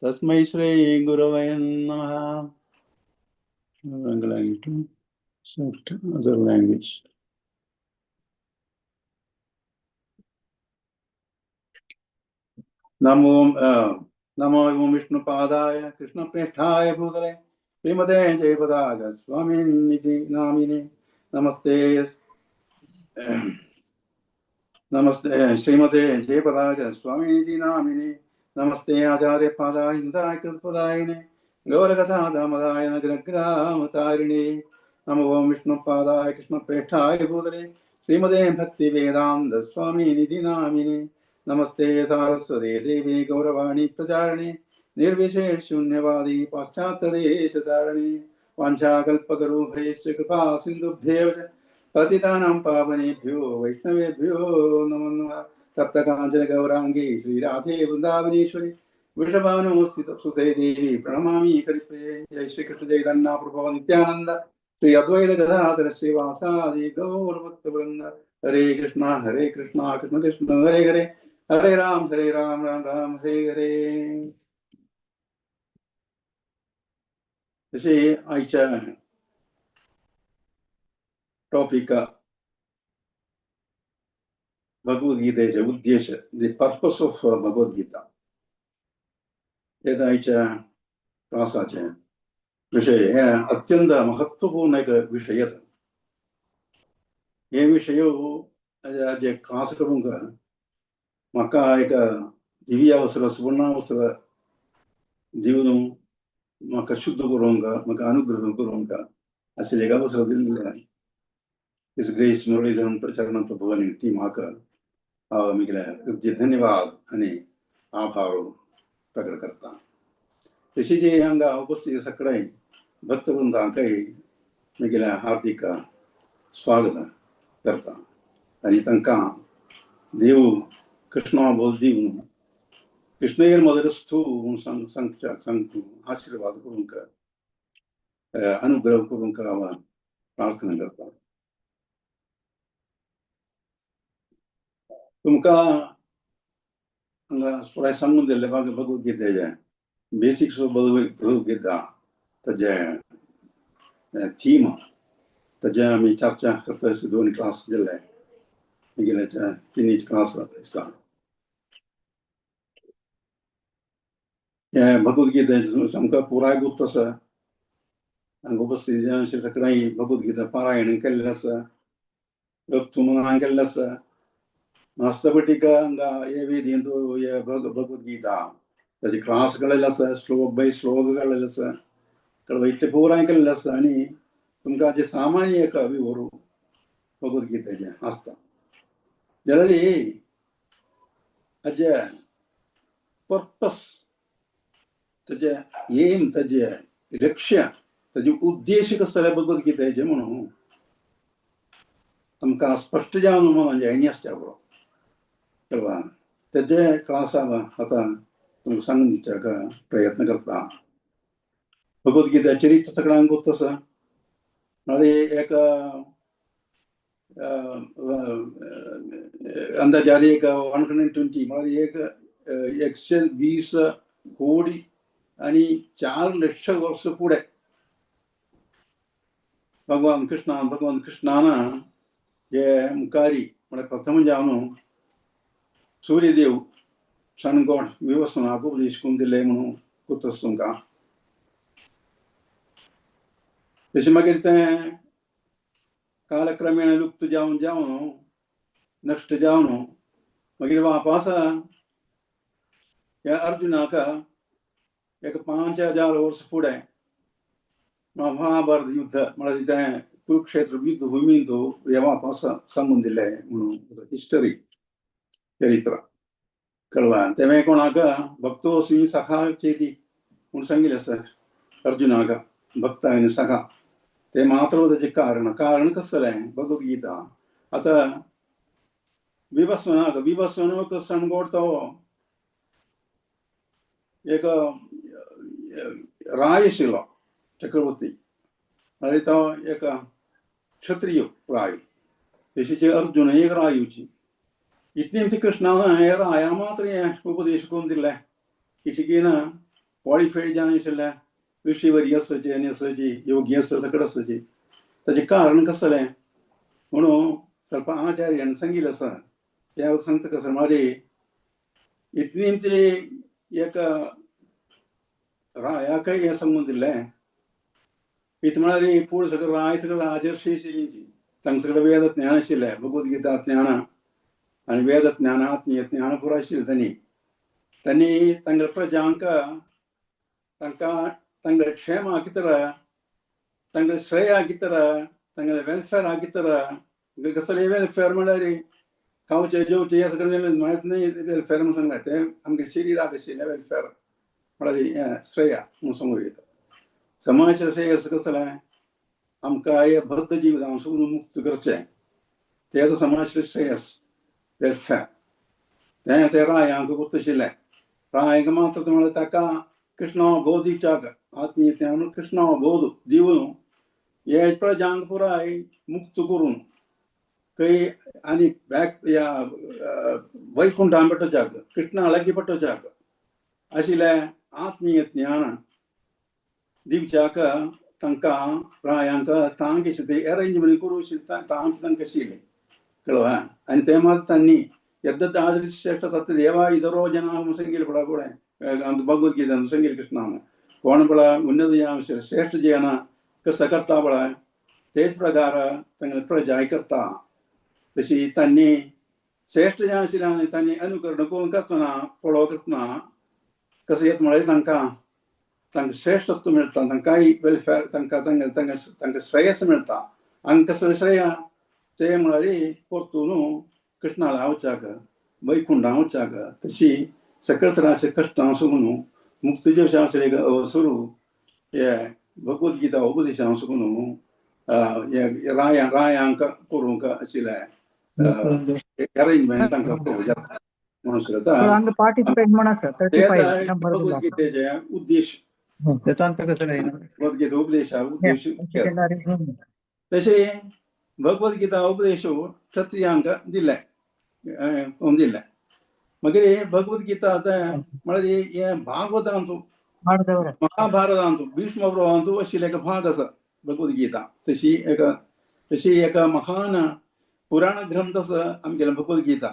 तस्मै श्री गुरवे नमः. Language to select other language. नमो विष्णुपादाय कृष्णप्रेष्ठाय भूतले श्रीमते जयपदाय स्वामिनिधि नामिने नमस्ते श्रीमते जयपदाय स्वामिनिधि नामिने नमस्ते आचार्य पादाय निताय कृतपदायिने गौरकथादामदाय नग्रग्रामतारिणे नमो विष्णुपादाय कृष्णप्रेष्ठाय भूतले श्रीमते भक्तिवेदान्त स्वामिनिधि नामिने नमस्ते सारस्वते देवी गौरवाणी प्रचारिणे निर्विशेष शून्यवादी पाश्चात्यदेशधारिणे वाञ्छाकल्पतरुभ्यश्च कृपा सिन्धुभ्येव पतितानां पावनेभ्यो वैष्णवेभ्यो नमो नमः. तप्तकाञ्चन गौराङ्गी श्रीराधे वृन्दावनेश्वरी वृषभानुसुते देवी प्रणमामि करिप्रिये. जय श्रीकृष्ण चैतन्य प्रभु नित्यानंद श्री अद्वैत गदाधर श्रीवासादि गौरभक्तवृन्द. हरे कृष्णा कृष्ण कृष्ण हरे हरे हरे राम राम राम हरे हरे. तसे आजच्या टॉपिक भगवद्गीतेचे उद्देश, द पर्पस ऑफ भगवद्गीता, आजच्या क्लासाचे विषय हे अत्यंत महत्वपूर्ण एक विषय. हे विषय जे क्लास करूंक म्हाका एक दिव्य अवसर सुवर्णावसर दिवन म्हाका शुद्ध करूंक म्हाका अनुग्रह करूंक अशें एक अवसर दिल्लें. इस ग्रेस मुरलीधरन प्रचारण प्रभुवानी ती म्हाका मिगले धन्यवाद आनी आभार प्रकट करता. तशी जे हांगा उपस्थित सगळे भक्तवृंदांकय मिगेले हार्दिक स्वागत करता आनी तांकां देव कृष्णा बोल दिवन कृष्णयर मदरस्थू सांगू आशीर्वाद करूंक अनुग्रह करूंक हांव प्रार्थना करता. तुमकां हांगा थोडें सांगून दिल्लें भगवद्गीतेचें बेसिक्स ऑफ भगवद्गीता ताजें थीम ताजें आमी चर्चा करता. दोन क्लास दिल्ले गेल्याच्या तिनी क्लास दिसता. हे भगवद्गीतेचें आमकां पुराय गुप्त आसा. हांगा उपस्थित अशें सगळ्यांनी भगवद्गीता पारायण केल्लें आसा, तुमनां केल्लें आसा. वास्तवटिका हांगा हे वेदीन हे भगवद्गीता ताजे क्लास केल्लें आसा, श्लोक बाय श्लोक केल्लें आसा, इतलें पुराय केल्लें आसा. आनी तुमकां जे सामान्य एक विवरू भगवद्गीतेचें आसता जाल्यार हाजे पर्पस, ताजे एम, ताजे लक्ष्य, ताजे उद्देश कसले भगवद्गीतेचे म्हणून आमकां स्पश्ट जावन म्हणून जायनी आसचें बरो कळ्ळा. तेजे क्लासाक आतां तुमकां सांगून दिवपाक प्रयत्न करता. भगवद्गीता चरित्र सगळ्यांक गुप्त आसा. एक अंदाजारी एक 120 म्हणजे एक 120 कोटी आणि 4 लक्ष वर्ष पुढे भगवान कृष्णान जे मुखारी म्हणजे प्रथम जावन सूर्यदेव शणगोड विवसनाक उपदेश करून दिले म्हणून गुप्त तुमकां. तशें मागीर तें कालक्रमेण लुप्त जावन नश्ट जावन मागीर वापस ह्या अर्जुनाक एक 5000 वर्स फुडें महाभारत युद्ध म्हणजे तें कुरुक्षेत्र युद्ध भुमीन तो हे वापस सांगून दिलें म्हणून हिस्टरी चरित्र कळ्ळा. तेवें कोणाक भक्तोस्मी सखा चेती म्हणून सांगिल्लें आसा अर्जुनाक. भक्त आनी सखा ते मात्र ताचें कारण कसलें भगवद्गीता. आतां विभस्वनाक सणगोड तो एक राय आशिल्लो चक्रवर्ती, आनी तो एक क्षत्रिय राय. तशीचे अर्जुन एक रायूची. इतलें कृष्णान हे राया मात्र हें उपदेश करून दिल्लें. इतकीन क्वालिफाईड जावन आशिल्ल्या विशीवरी आसची आनी आसची योगी आसा सगळे आसची ताजें कारण कसं जालें म्हणून ಸ್ವಲ್ಪ ಆಚಾರ್ಯನ ಸಂಗೀತ ಸಹ ಯಾವ ಸಂತ कसं ಮಾಡಿ इतनी एक रायाकय हे संबंध दिले इत म्हळ्यार पूण सगळं राय सगळं राजर्षी आशिल्लीं तांकां सगळें वेद ज्ञान आशिल्लें भगवद्गीता ज्ञान आनी वेद ज्ञान आत्मीय ज्ञान पुरो आशिल्लें तांणी तांच्या प्रजांक तांकां तांगे क्षेम हाकितर तांगे श्रेय हाकितर तांगे वेलफेअर हाकितर कसले वेलफेअर म्हळ्यार खावचे जेवचे हे सगळें माहीत न्ही वेलफेअर म्हणून सांगलें तें आमगे शरिराक आशिल्लें वेलफेअर म्हळ्यार श्रेय म्हणून सांगूं येता समाज श्रेय कसं जालें आमकां हे बद्ध जिवितांसून मुक्त करचें तेजो समाज श्रेयस वेलफेअर तें रायांक गुप्त आशिल्लें रायांक मात्र म्हळ्यार ताका कृष्णा बोधीच्याक आत्मीय ज्ञान कृष्णा बोध दिवन हे प्रजांक पुराय मुक्त करून खंय आनी बॅक या वैकुंठान पटोवच्याक कृष्णा लागीं पटोवच्याक आशिल्लें आत्मीय ज्ञान दिवच्याक तांकां रायांक तांक ते अरेंजमेंट करूं तांकां आशिल्लें कळ्ळें आनी ते मात तांणी यद्दत आदरी श्रेष्ठ तत् देवा इदरो जना संगील पडा पळय भगवद्गीता संगील कृष्णान कोण पळय उन्नत श्रेष्ठ जन कसं करता पळय तेच प्रकार तांगे प्रजाय करता तशी तांणी श्रेष्ठ जे आशिल्लें आनी तांणी अनुकरण करून करतना फॉलो करतना कसं येता म्हळ्यार तांकां श्रेष्ठत्व मेळटा तांकांय वेलफेअर तांकां श्रेयस मेळटा हांगा कसलें श्रेय ते म्हळ्यार परतून कृष्णाला वचच्याक वैकुंठां वचच्याक तशी सकल तरांचे कश्टां सुगून मुक्तीच्या सुरू हे भगवद्गीता उपदेशां सुगून रायांक करूंक आशिल्लें अरेंजमेंट तांकां करूं म्हणून भगवद्गीतेचे उद्देश भगवद्गीता उपदेशा उद्देश तशे भगवद्गीता उपदेश क्षत्रियांक दिले मागीर भगवद्गीता म्हळ्यार हे भागवतांतू महाभारतांतू भीष्म प्रभावांतू आशिल्ले एक भाग आसा भगवद्गीता तशी एक महान पुराण ग्रंथ आसा आमगेले भगवद्गीता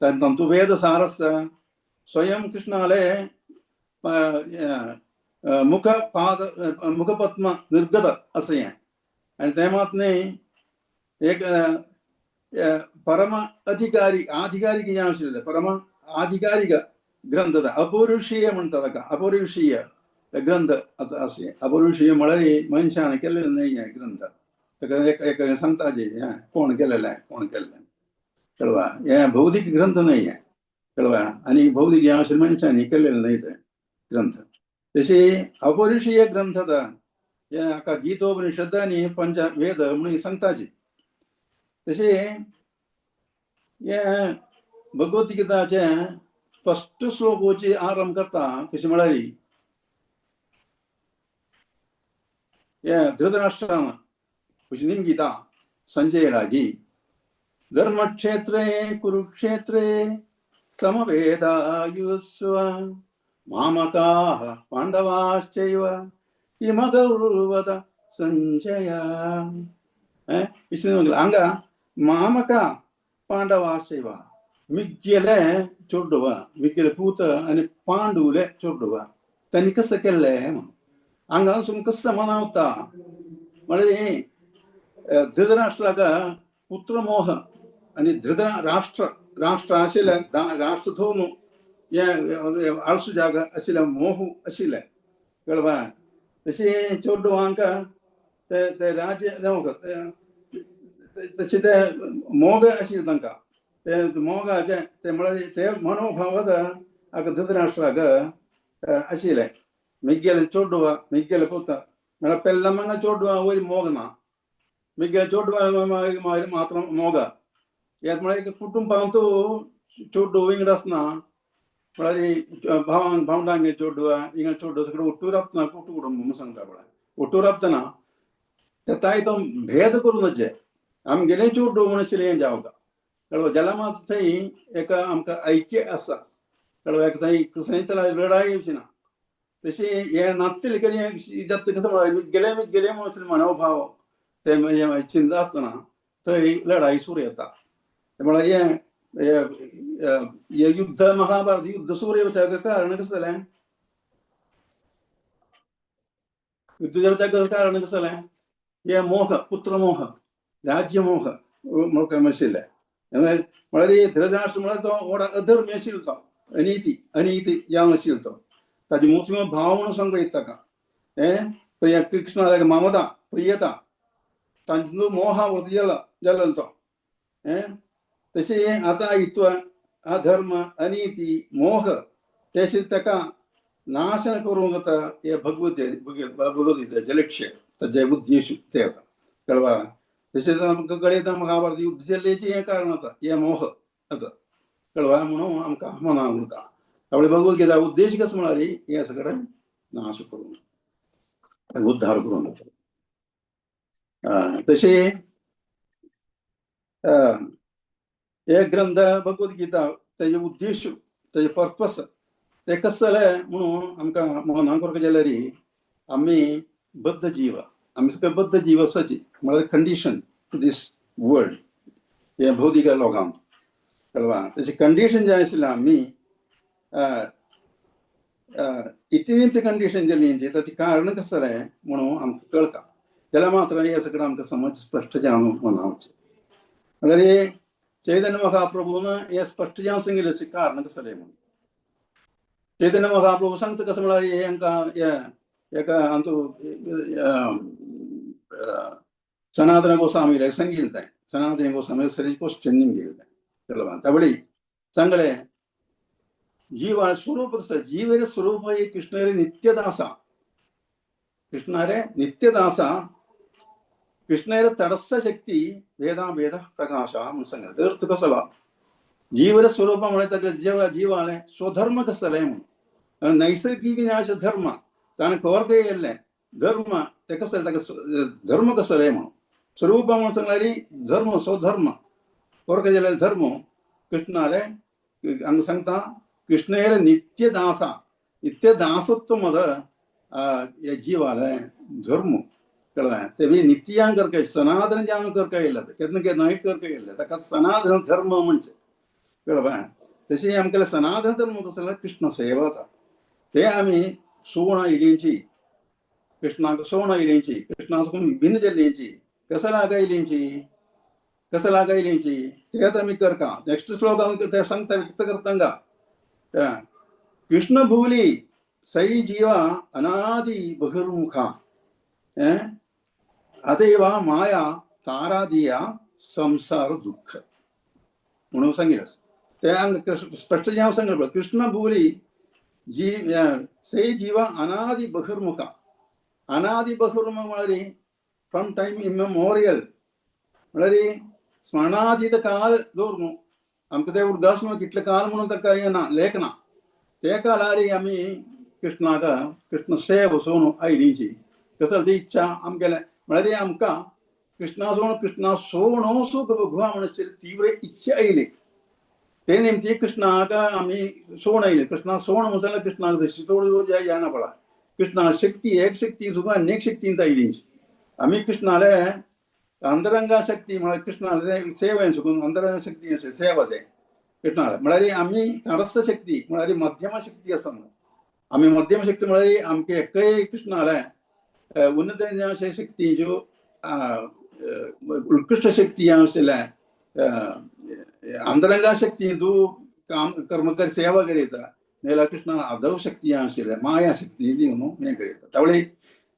तांतू वेद सार आसता स्वयं कृष्णाले मुखपद्म निर्गत असं हें आनी ते मात न्ही एक परम आधिकारीक जें आशिल्लें परम आधिकारीक ग्रंथ अपौरुषीय म्हणटा ताका अपौरुषीय ग्रंथ अशें अपौरुषीय म्हळ्यार मनशान केल्लें न्हय हें ग्रंथ ताका एक सांगताचे कोण केलेलें कळवा हें भौतीक ग्रंथ न्हय हें कळवा आनी भौतीक हें अशें मनशांनी केल्लेलें न्हय तें ग्रंथ तशी अपौरुषीय ग्रंथ हें हाका गीतोपनिषद आनी पंच वेद म्हणून सांगताची तशी हें भगवद्गीताचे फस्ट श्लोकोची आरंभ करता कशें म्हळ्यार हे धृतराष्ट्रान कुशीन गीता संजय रागी धर्मक्षेत्रे कुरुक्षेत्रे समवेदायुस्व मामकाः पांडवाश्चैव किमकौरवत संजय हांगा मामका पांडवाश्चैव मिग्गेले चोडव मिग्गेले पूत आनी पांडुले चोडव तांणी कसं केल्लें हांगा कसं मनावता म्हळ्यार धृतराष्ट्राक पुत्रमोह आनी राष्ट्र आशिल्लें राष्ट्र धोवन हे आळसुजाक आशिल्लें मोह आशिल्लें कळवा तशी चोडवांक ते राज्य तशें ते मोग आशिल्लें तांकां ते मोगाचे ते म्हळ्यार ते मनोभावाद हाका धृतराष्ट्राक आशिल्लें मिग्गेले चोडवा मिग्गेले पुत म्हळ्यार पेल्लमंगा चोडवा वयर मोग ना मिग्गेले चोडवा मात्र मोग हे म्हळ्यार कुटुंबांतू चोडव विंगड आसना म्हळ्यार भावंडांगे चोडवा हिंगा चोडव सगळें ओट्टू राबतना कुटुंब म्हणून सांगता म्हळ्यार ओट्टू राबतना ते ताय तो भेद करून नजे आमगेलें चोडव म्हण आशिल्लें हें जावका कळवा जाल्यार मात थंय एक आमकां ऐक्य आसा कळवा थंय कसलेंच लढाई अशी ना तशी हे नातेले जाता कसं गेले मुसलमानाव भाव ते चिंता आसतना थंय लढाई सुरू येता म्हळ्यार हे युद्ध महाभारत युद्ध सुरू येवपाचें कारण कसं जालें युद्ध जावपाचें कारण कसं जालें हे मोह पुत्रमोह राज्यमोह मोह आशिल्ले म्हळ्यार धृतराष्ट्र म्हळ्यार तो व्हडा अधर्मी आशिल्लो तो अनिती जावन आशिल्लो तो ताजे मुसलमान भाव म्हणून सांगता येता ताका कृष्णा ममता प्रियता तांचो मोहा वृत्ती जालो तो तशें आतां हितू अधर्म अनिती मोह तेचे ताका नाशन करूंक जाता हे भगवद्गीतेचें लक्ष्य ताजे उद्देश ते जाता कळ्ळा तशेंच आमकां कळयता महाभारत युद्ध जाल्लेचें हें कारण आसा हे मोह आसा कळ्ळा म्हणून आमकां मनाक उरता त्यामुळे भगवद्गीता उद्देश कसं म्हणाली हे सगळं नाश करून उद्धार करून तसे हे ग्रंथ भगवद्गीता तेजे उद्देश तेजे पर्पस ते कसं जालें म्हणून आमकां मनाक उरता जाल्यार आमी बद्ध जीव आमी सगळे बद्ध जीव आसाची म्हळ्यार कंडिशन दीस वर्ल्ड हे भौतिक लोकांक कळ्ळा तशें कंडिशन जें आशिल्लें आमी इतली कंडिशन जाल्ली ताचें कारण कसं जालें म्हणून आमकां कळटा जाल्यार मात्र हे सगळें आमकां समज स्पश्ट जावन मनावचें म्हळ्यार हे चैतन्य महाप्रभून हे स्पश्ट जावन सांगिल्लें कारण कसं जालें म्हणून चैतन्य महाप्रभू सांगता कसं म्हळ्यार हे आमकां एका आमचो सनातन गोस्वामीला सांगिल्लें तें सनातन गोस्वामी सरी क्वेश्चन गेल्लें कळ्ळा त्या वेळी सांगलें जीव स्वरूप कसं जीव स्वरूप हे कृष्ण नित्यदासा कृष्णारे नित्यदासा कृष्ण तटस्थ शक्ती वेदा वेद प्रकाशा म्हणून सांगता अर्थ कसो जालो जीव स्वरूप म्हळ्यार जीवाले स्वधर्म कसो जालें म्हणून नैसर्गिक विनाश धर्म ताणें कोर येयल्लें धर्म ते कसो जालें धर्म कसो जालें म्हणून स्वरूप म्हणून सांगल्यार धर्म स्वधर्म कोर जाल्यार धर्म कृष्णाले हांगा सांगता कृष्ण नित्यदासा नित्यदासत्व ये जीवाले धर्म कळ्ळा ते नित्यान करके सनातन जावन करके येयला केन्ना केन्ना करके येयला ताका सनातन धर्म म्हणजे कळ्ळा तशें आमगेले सनातन धर्म कसो जाल्यार कृष्ण सेवा जाता ते आमी सोवण आयलींची कृष्णाक सोवण आयलींची कृष्णासून भिन्न जाल्लींची कसो लागायलींची तेच आमी करता नेक्स्ट श्लोकान ते सांगता व्यक्त करता कृष्ण भुवली सई जीवा अनादि बहिर्मुखा अतएव माया तारादिया संसार दुःख म्हणून सांगितलं ते स्पष्ट जेव्हा सांगितलं कृष्ण भुवली सई जीवा अनादि बहिर्मुखा अनादि बहिर्मुख म्हळ्यार फ्रॉम टाइम इमेमोरियल म्हळ्यार स्मरणातीत काळ दवरून आमकां ते उदास कितले काळ म्हणून ताका येना लेख ना ते काळार आमी कृष्ण सेवा वचून आयलींची कसो ती इच्छा आमगेले म्हळ्यार आमकां कृष्णा सोवण सुख भगवा म्हणून तीव्र इच्छा आयली ते निमती कृष्णाक आमी सोवण आयली कृष्णाक सोवण म्हणल्यार कृष्णाक जशी तोड जायना पळय कृष्णा शक्ती एक शक्ती सुद्दां अनेक शक्तींत आयलींची आमी कृष्णाले अंतरंगा शक्ती म्हळ्यार कृष्णाले सेवा सुकून अंतरंगा शक्ती सेवा ते कृष्णाले म्हळ्यार आमी तटस्थ शक्ती म्हळ्यार मध्यम शक्ती आसा म्हणून आमी मध्यम शक्ती म्हळ्यार आमचे एकय कृष्णाले उन्नत शक्तीच्यो उत्कृष्ट शक्ती आशिल्ल्या अंतरंगा शक्ती तूं काम कर्म कर सेवा करीता नाल्यार कृष्णा अधव शक्ती आशिल्ल्या माया शक्ती ती म्हणून हें करीता त्या वेळी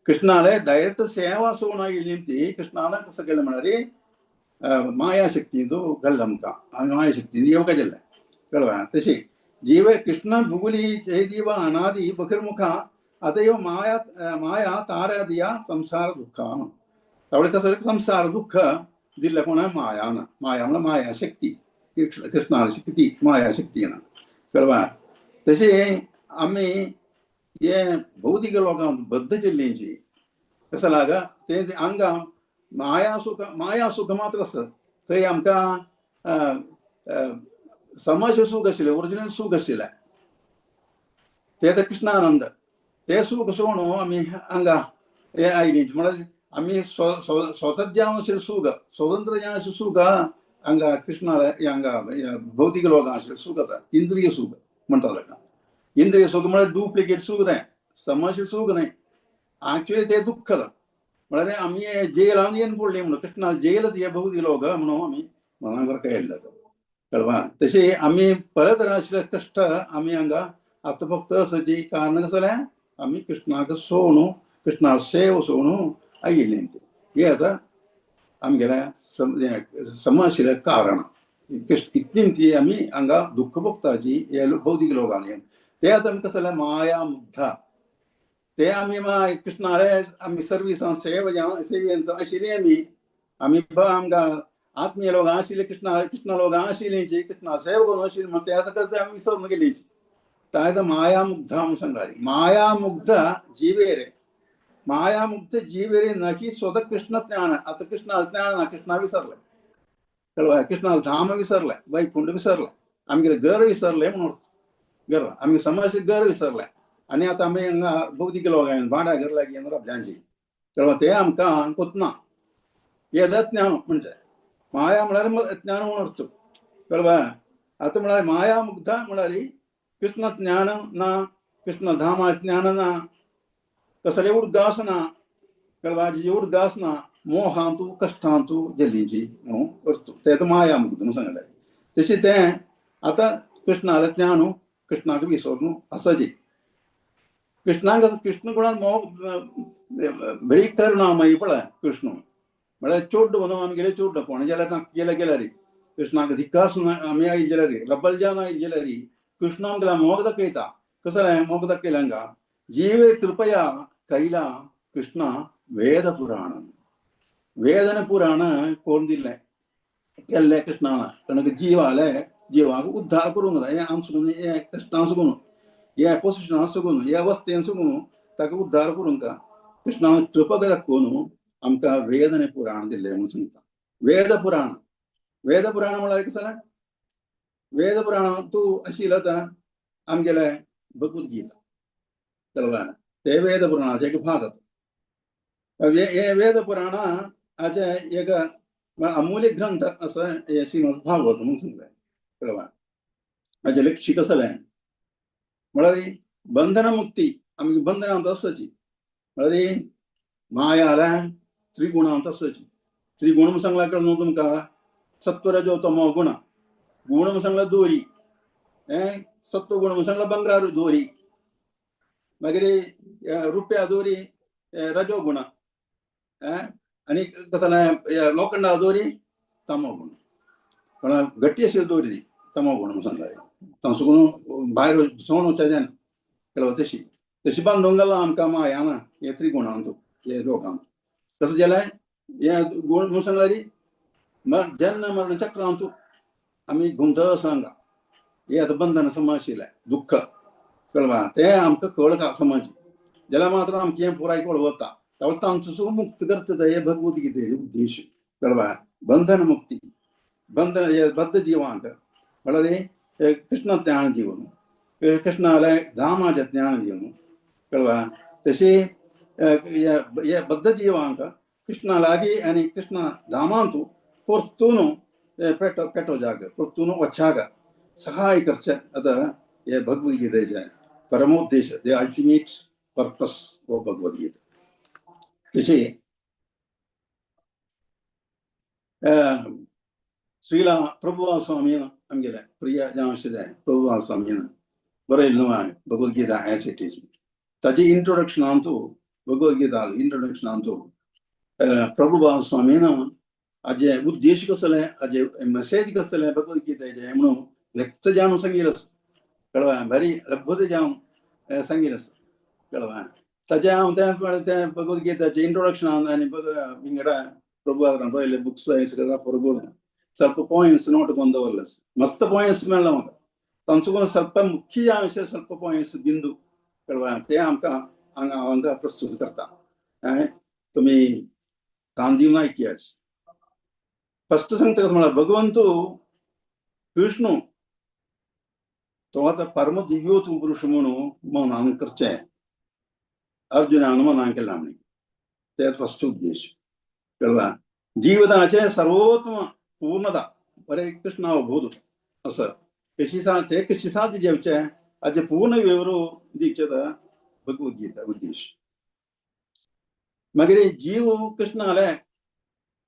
कृष्णाले डायरेक्ट सेवा सोवण आयली ती कृष्णाला कसं केलें म्हळ्यार माया शक्ती तूं घाल आमकां माया शक्ती येवका जाल्लें कळ्ळें तशी जीव कृष्ण भुगुली हे जीव अनादि बहिर्मुखा अतएव माया तारादिया संसार दुःखा त्यावेळी कसं संसार दुःख दिल्लें कोणा मायान माया म्हळ्यार माया शक्ती कृष्णा शक्ती माया शक्ती ना कळ्ळें तशें आमी हे भौतिक लोकांक बद्ध जिल्लींची कसं लागा ते हांगा माया सुख मात्र आसता थंय आमकां समज सूख आशिल्लें ओरिजिनल सूख आशिल्लें ते कृष्णानंद ते सूख सोडून आम्ही हांगा हे आयलींच म्हळ्यार आम्ही स्वतंत्र जावन सूख स्वतंत्र जावन सूख हांगा कृष्णा हांगा भौतीक लोकां सूख जाता इंद्रिय सूख म्हणटा ताका इंद्रिय सूख म्हळ्यार डुप्लिकेट सूख तें समज सूख न्हय एक्चुअली ते दुख्ख म्हळ्यार आमी जेलान येवन पडले म्हणून कृष्णा जेलच हे भौतीक लोक म्हणून आमी मनाक बरं कळयल्लो कळवा तशें आमी परत आशिल्ले कश्ट आमी हांगा आतां फक्त असोची कारण कसो जालें आमी कृष्णाक सोडून कृष्णा सेव सोडून आयिल्लीं हे आतां आमगेल्या समशिल्लें कारण इतलीं ती आमी हांगा दुख्ख भोगताची हे भौतीक लोकांनी ते आतां कसो जालें माया मुग्धा ते आमी कृष्णाले आमी सर्विसान सेवेन आशिल्लीं आमी आमकां आत्मीय लोकां आशिल्लीं कृष्णा लोकां आशिल्लीं कृष्णा सेव करून आशिल्लीं म्हणून त्या सकयल आमी विसरून गेलीं तायद माया मुग्धा म्हणून सांगताली माया मुग्ध जीवेरे माया मुक्त जीवेरे नकी स्वतः कृष्ण ज्ञान आता कृष्णा ज्ञान कृष्णा विसरले कळवा कृष्णा धाम विसरले वैकुंठ विसरले आमगे घर विसरले म्हणून घर आमी समाज घर विसरले आनी आतां आमी हांगा भौतीक लोकांक भाड्या घर लागीं आपल्याची कळवा ते आमकां कोतना येदा ज्ञान म्हणजे माया म्हळ्यार ज्ञान म्हणून अर्थ कळवा आतां म्हळ्यार माया मुग्धा म्हळ्यार कृष्ण ज्ञान ना कृष्ण धामा ज्ञान ना कसले उडगास ना कळवा जी उडगास ना मोहांतू कश्टांतू जल्लींची म्हणून अर्थ ते माया मुग्ध म्हणून सांगले तशें तें आतां कृष्णाले ज्ञान कृष्णाक विसरून आसाची कृष्णाक कृष्ण कोणाक बरी करुणामयी पळय कृष्ण म्हळ्यार चोड्ड म्हणून आमगेले चोड्ड कोण जाल्यार गेल्यार कृष्णाक धिक्कार आमी आयिल्ले जाल्यार लब्बलजान आयिल्ले जाल्यार कृष्ण आमकां मोग दाखयता कसो मोग दाखयला हांगा जीव कृपया कैला कृष्णा वेद पुराण वेद आनी पुराण कोण दिल्ले केल्ले कृष्णान जीवाले जिवाक उद्धार करूंक जाय हें आमचो हें कश्टां सुगून हे पोसिशनां सुगून हे अवस्थेन सुगून ताका उद्धार करूंक कृष्णान कृपा दाखोवन आमकां वेद आनी पुराण दिल्ले म्हणून सांगता वेद पुराण म्हळ्यार कसो वेद पुराण तूं आशिल्लो आतां आमगेले भगवत गीता कळवा ते वेद पुराणाचे एक भाग हे वेद पुराणाचे एक अमूल्य ग्रंथ असं हे श्रीमद भागवत म्हणून सांगले कळवा हाजे लक्ष्य कसं जालें म्हळ्यार बंधन मुक्ती आमगे बंधनांत आसाची म्हळ्यार माया जाल्यार त्रिगुणांत आसाची त्रिगुण म्हणून सांगला कळ्ळें न्हू तुमकां सत्व रजो तमो गुण गुण म्हणून सांगला दोरी सत्व गुण म्हणून सांगला बंगरार दोरी मागीर रुप्या दोरी रजो गुण आनी कसो जालें लोखंडा दोरी तमो गुण म्हळ्यार गट्टी आशिल्ली दोरी तमो गुण म्हणून सांगला तांसून भायर सोण वचचें कळवा तशी बांदूंक गेला आमकां माया ना हे त्रिगुणांत हे लोकांक तशें जाल्यार हे गुण म्हणून सांगल्यार जन्म मरण चक्रांत आमी घुमता सांगा हे आतां बंधन समज आशिल्लें दुख्ख कळवा ते आमकां कळका समज जाल्यार मात्र आमचें हें पुराय कळवता तांचो मुक्त करता हे भगवत गीतेचो उद्देश कळवा बंधन मुक्ती बंधन हे बद्ध जिवांक म्हळ्यार कृष्ण ज्ञान दिवन कृष्णाले धामाचें ज्ञान दिवन कळवा तशी हे बद्ध जिवांक कृष्णा लागीं आनी कृष्ण धामांत परतून पेटो जाग परतून वचाग सहाय करचें आतां हे भगवत गीतेचें परमोद्देश the ultimate purpose of Bhagavad Gita तशी श्रीला प्रभुपाद स्वामीन आमगेले प्रिय जावन आशिल्ले प्रभुपाद स्वामीन बरयल्लें Bhagavad Gita age it is ताजे इंट्रोडक्शनांतू भगवत गीता इंट्रोडक्शनांतू प्रभुपाद स्वामीन हाजे उद्देश कसो जालें हाजे मेसेज कसो जालें भगवत गीतेचें म्हणून व्यक्त जावन सांगिल्लें कळवा बरी अद्भुत जावन सांगिल्लें कळवा ताचे हांव तें भगवत गीताचें इंट्रोडक्शनान आनी विंगडा प्रभुपादान बरयल्ले बुक्स फॉरगोड ಸ್ವಲ್ಪ ಪಾಯಿಂಟ್ಸ್ ನೋಡ್ಕೊಂಡು ದವರ್ಲ ಮಸ್ತ್ ಪಾಯಿಂಟ್ಸ್ मेळ्ळा म्हाका तांचो ಸ್ವಲ್ಪ मुख्य जावन ಸ್ವಲ್ಪ पाಯಿಂट्स बिंदू कळवा ते आमकां हांगा प्रस्तुत करता तुमी कान दिवन आयकियाच फस्ट सांगता कसो म्हळ्यार भगवंतू कृष्ण तो आतां परम दिव्योत पुरुष म्हणून मनान करचें अर्जुन हनुमान केला ते फर्स्ट उद्देश कळवा जीवनाचे सर्वोत्तम पूर्णता बरे कृष्ण अवबोध असं कशी साध्य जेवचे आज पूर्ण विवरो दीक्षित भगवद्गीता उद्देश मग जीव कृष्ण आले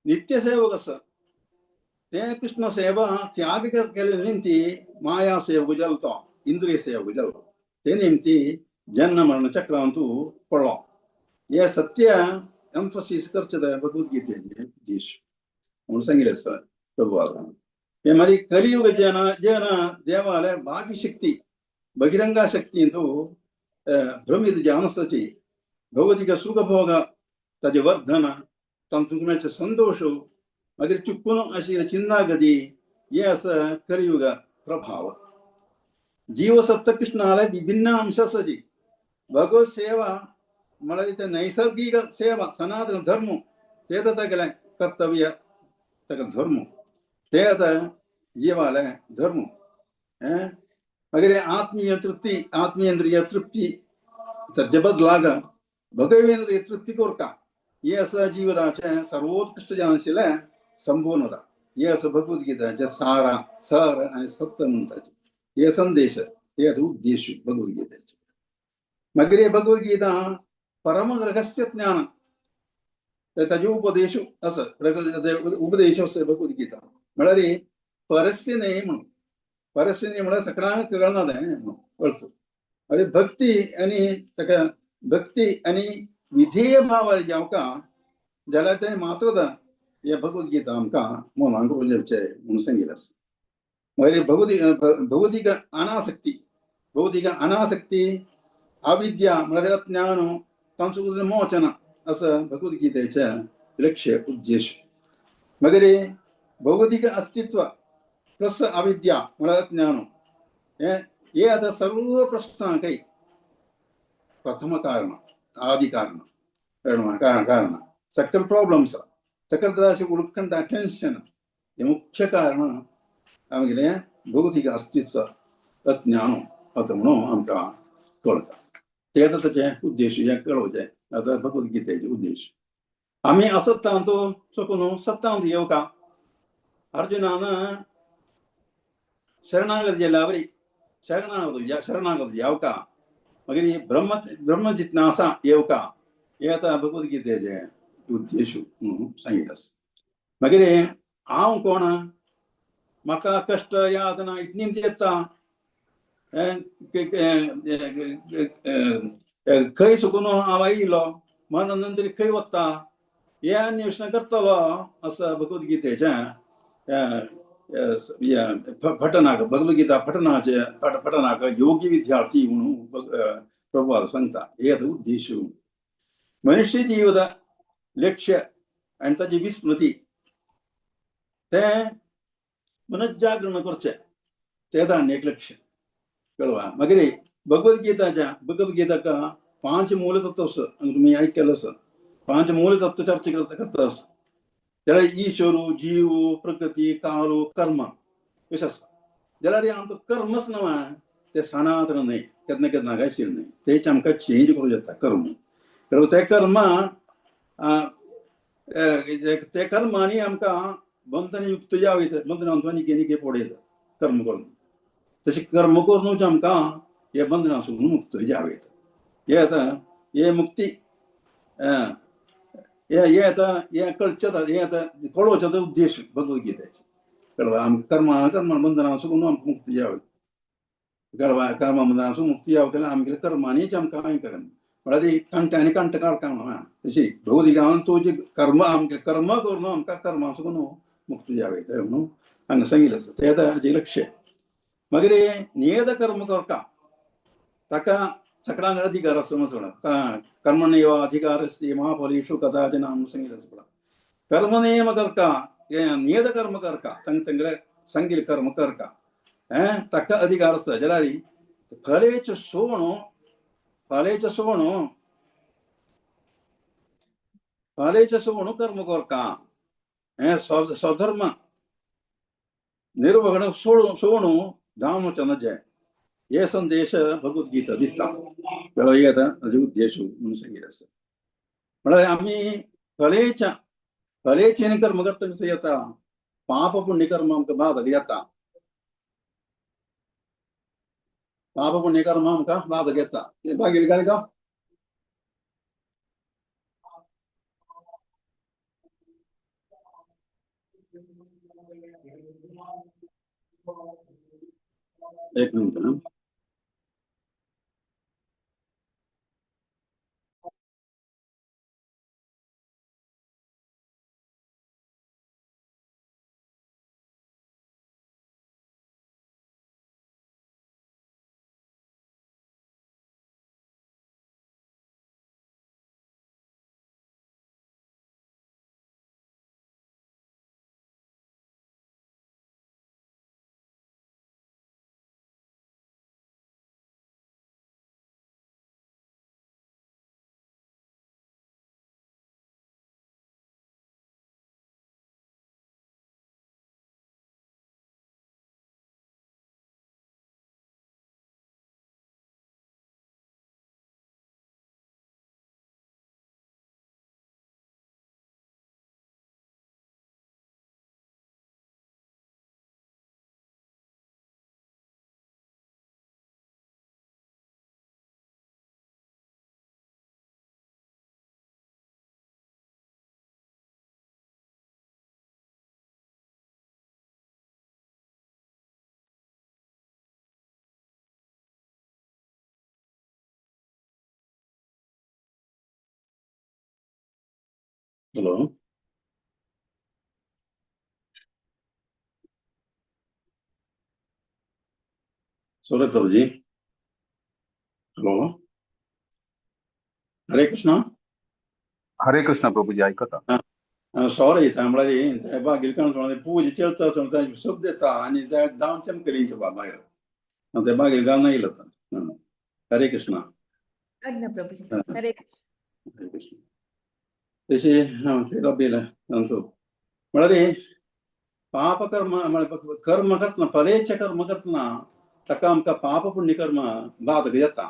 नित्य सेवक असं ते कृष्ण सेवा त्याग केले निमती माया सेवक जलतो इंद्रिय सेवक जलतो ते निमती जन्म मरण चक्रांतू पडलो हे सत्य एम्फसिस करचದ भगवद्गीतेचे उद्देश म्हणून सांगितलं सर प्रभुवाला हे मारी कलियुग जन देवालय भाग्य शक्ती बहिರಂಗ शक्ती तो भ्रमित जानसची भौतिक सुख भोग त्याचे वर्धन तंतुमेचे संतोष मग चुकून अशी चिन्नागती हे असं कलियुग प्रभाव जीव सत्य कृष्णाला विभिन्न अंशाची भगवत सेवा मला ते नैसर्गिक सेवा सनातन धर्म ते तर गेलाय कर्तव्य धर्म ते आता जीवाला धर्म वगैरे आत्मीयेंद्रिय तृप्ती जबदलाग भगवेंद्रिय तृप्ती कोरका हे असं जीवनाच्या सर्वोत्कृष्ट जानशील संपूर्णता हे असं भगवद्गीताच्या सार आणि सत्य म्हणतात हे संदेश हे उद्देश भगवद्गीतेचे मग भगवद्गीता परम रहस्य ज्ञान त्याचे उपदेश असं उपदेश असं भगवद्गीता म्हणाले परस्य नाही म्हणून परस्य नाही म्हणा सगळ्यांना कळणार आहे म्हणून कळतो अरे भक्ती आणि विधेय भाव जावका ज्याला ते मात्र हे भगवद्गीता आमका मोलांक बोलचे म्हणून सांगितलं म्हणजे भौतिक अनासक्ती अविद्या म्हणजे अज्ञान संस्कृत मोचन असं भगवद्गीतेच्या लक्ष्य उद्देश वगैरे भौतिक अस्तित्व प्लस अविद्या म्हणजे अज्ञान हे आता सर्व प्रश्न काही प्रथम कारण आदि कारण सकल प्रॉब्लेम्स सकल तराशी उल्कंठ टेन्शन हे मुख्य कारण आमगे भौतिक अस्तित्व अज्ञान आता म्हणून आमकां कळटा ते आता त्याचे उद्देश हे कळवचे आता भगवद्गीतेचे उद्देश आम्ही असत्तांत चुकून सत्तांत येवका अर्जुनान शरणागत जेलावरी शरणागत यावका मागीर ब्रह्म जिज्ञासा येवका हे आता भगवद्गीतेचे उद्देश म्हणून सांगितलं मागीर हांव कोण म्हाका कश्ट यातना इतनींत येता खंय सुकून हांव आयिल्लो मरणा नंतर खंय वता हे अन्वेषण करतलो असं भगवद्गीतेच्या पठनाक भगवद्गीता पठनाक योगी विद्यार्थी म्हणून प्रभुवाला सांगता हे उद्देश मनुष्य जीवದ लक्ष्य आणि ताची विस्मृती ते मनजागरण करचे ते एक लक्ष्य कळवा मागीर भगवद्गीताका 5 मूल तत्व तुम्ही ऐकलं असं 5 मूल तत्व चर्चा करता त्याला ईश्वर जीव प्रकृती काल कर्म कशें आसा जाल्यार आमचो कर्मच नवा ते सनातन न्हय केन्ना केन्ना गायशील न्हय तेच आमकां चेंज करूं येता कर्म ते कर्मांनी आमकां बंधन युक्त जावयत बंधनांतून निके पडयत कर्म करून तशें कर्म करूनच आमकां हे बंधनांसून मुक्त जावयत हे आता हे मुक्ती हे कळचें हे आता कळोवचो उद्देश भगवद्गीतेचे कळवा कर्म बंधनांसून आमकां मुक्ती जावयत कळवा कर्म बंधनांसून मुक्ती जावं केल्यार आमगे कर्मांनीच आमकां कांय करना म्हळ्यार कंठांनी कंठ काडटा ना तशी भगवद्गीतान तो जे कर्म आमगे कर्म करून आमकां कर्मांसून मुक्त जावयत म्हणून हांगा सांगिल्लें आसा ते ताजें लक्ष्य मागीर नियत कर्म करता ताका सगळ्यांक अधिकार आसा म्हणून कर्मण्येव अधिकारस्ते मा फलेषु कदाचन म्हणून सांगिल्लें आसा कर्म नियम करता नियत कर्म करता तांगेले सांगिल्लें कर्म करता ताका अधिकार आसता जाल्यार फलेचें सोडून कर्म करता स्वधर्म निर्वहण सोडून धाम वचन जाय हे संदेश भगवद्गीता दिता कळयता ताजे उद्देश म्हणून सांगितलं असतं. म्हळ्यार आमी कलेचें कर्म करता कसं येता, पाप पुण्य कर्म आमकां बाधक येता. पाप पुण्य कर्म आमकां बाधक येता. बागेल काय का एक मिनिट ना. हॅलो सोरे प्रभुजी. हॅलो हरे कृष्ण. हरे कृष्ण प्रभुजी ऐकता. सॉरी म्हळ्यार बागेल काणकोण पूजा चलता आसतना शब्द येता आनी जावन चमकलींचे भायर ते बागेल घालून येयलो. हरे कृष्ण. प्रभुजी हरे हरे कृष्ण. तशी तांचो म्हळ्यार पाप कर्म म्हळ्यार कर्म करतना फलेचें कर्म करतना ताका आमकां पाप पुण्य कर्म बाधक येता.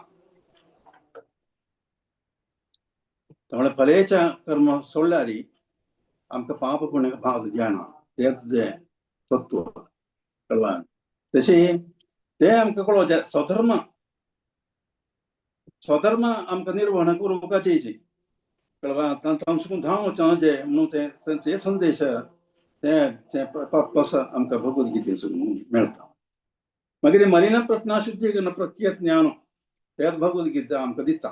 म्हळ्यार फलेचें कर्म सोडल्यार आमकां पाप पुण्य बाधक जायना. तेच जें तत्व कळ्ळें. तशें तें आमकां कळोवचें स्वधर्म आमकां निर्वहण करूंक गरजेची. कळ्ळें. तांसून धांव वचों म्हणून ते संदेश ते पर्पस आमकां भगवद्गीतेसून मेळटा. मागीर मलिन प्रज्ञा शुद्धीकरण प्रक्रिया ज्ञान तेच भगवद्गीता आमकां दिता.